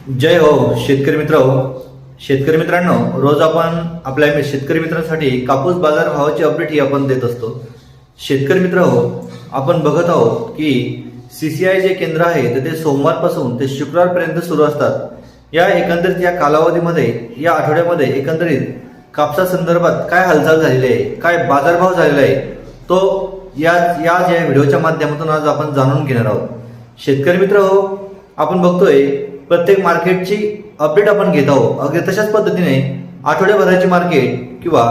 जय हो शेतकरी मित्र शेतकरी मित्रांनो, रोज आपण आपल्या शेतकरी मित्रांसाठी कापूस बाजार भावाची अपडेट ही आपण देत असतो। शेतकरी मित्र आपण बघत आहोत की सीसीआय जे केंद्र आहे ते सोमवारपासून ते शुक्रवारपर्यंत सुरू असतात। या एकंदरीत या कालावधीमध्ये या आठवड्यामध्ये एकंदरीत कापसा संदर्भात काय हालचाल झालेली आहे, काय बाजारभाव झालेला आहे, तो या व्हिडिओच्या माध्यमातून आज आपण जाणून घेणार आहोत। शेतकरी मित्र आपण बघतोय प्रत्येक मार्केटची अपडेट आपण घेत आहोत। अगदी तशाच पद्धतीने आठवड्याभराची मार्केट किंवा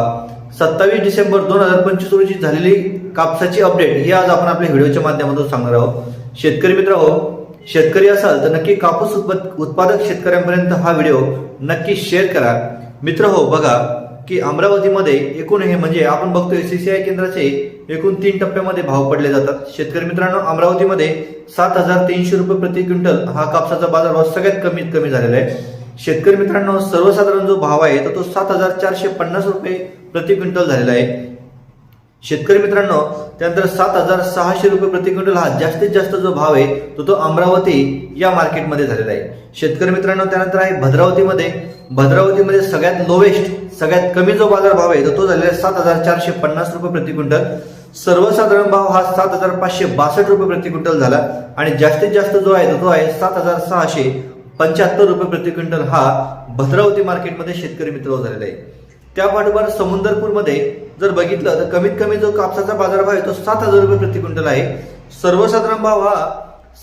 27 डिसेंबर 2025 रोजी झालेली कापसाची अपडेट ही आज आपण आपल्या व्हिडिओच्या माध्यमातून सांगणार आहोत। शेतकरी मित्र शेतकरी असाल तर नक्की कापूस उत्पादक शेतकऱ्यांपर्यंत हा व्हिडिओ नक्की शेअर करा। मित्र बघा की अमरावतीमध्ये एकूण हे म्हणजे आपण बघतोय सीसीआय केंद्राचे एकूण 3 टप्प्यामध्ये भाव पडले जातात। शेतकरी मित्रांनो, अमरावतीमध्ये 7,300 रुपये प्रति क्विंटल हा कापसाचा बाजारभाव सगळ्यात कमीत कमी झालेला आहे। शेतकरी मित्रांनो, सर्वसाधारण जो भाव आहे तो 7,450 रुपये प्रति क्विंटल झालेला आहे। शेतकरी मित्रांनो, त्यानंतर 7,600 रुपये प्रति क्विंटल हा जास्तीत जास्त जो भाव आहे तो अमरावती या मार्केटमध्ये झालेला आहे। शेतकरी मित्रांनो, त्यानंतर आहे भद्रावतीमध्ये सगळ्यात लोवेस्ट सगळ्यात कमी जो बाजार भाव आहे तो झालेला आहे 7,450 रुपये प्रति क्विंटल। सर्वसाधारण भाव हा 7,562 रुपये प्रति क्विंटल झाला आणि जास्तीत जास्त जो आहे तो आहे 7,675 रुपये प्रति क्विंटल हा भद्रावती मार्केटमध्ये शेतकरी मित्र झालेला आहे। त्या पाठोपाठ समुद्रपूरमध्ये जर बघितलं तर कमीत कमी जो कापसाचा बाजारभाव आहे तो 7,000 रुपये प्रति क्विंटल आहे। सर्वसाधारण भाव हा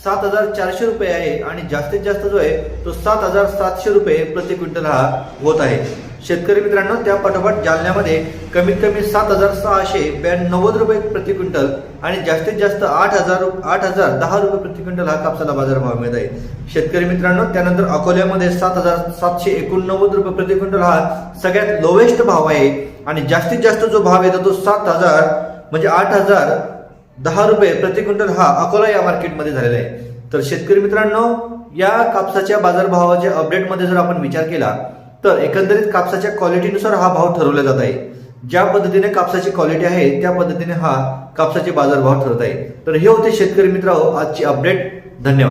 7,400 रुपये आहे आणि जास्तीत जास्त जो आहे तो 7,700 रुपये प्रति क्विंटल हा होत आहे। शेतकरी मित्रांनो, त्या पाठोपाठ जालन्यामध्ये कमीत कमी 7,692 रुपये प्रति क्विंटल आणि जास्तीत जास्त 8,010 रुपये प्रति क्विंटल हा कापसाला बाजारभाव मिळत आहे। शेतकरी मित्रांनो, त्यानंतर अकोल्यामध्ये 7,789 रुपये प्रति क्विंटल हा सगळ्यात लोवेस्ट भाव आहे आणि जास्तीत जास्त जो भाव येतो तो 7,000 म्हणजे 8,010 रुपये प्रति क्विंटल हा अकोला या मार्केटमध्ये झालेला आहे। तर शेतकरी मित्रांनो, या कापसाच्या बाजारभावाच्या अपडेटमध्ये जर आपण विचार केला तर एकंदरीत कापसाच्या क्वालिटीनुसार हा भाव ठरवला जात आहे। ज्या पद्धतीने कापसाची क्वालिटी आहे त्या पद्धतीने हा कापसाचे बाजारभाव ठरत आहे। तर हे होते शेतकरी मित्र आजची अपडेट। धन्यवाद।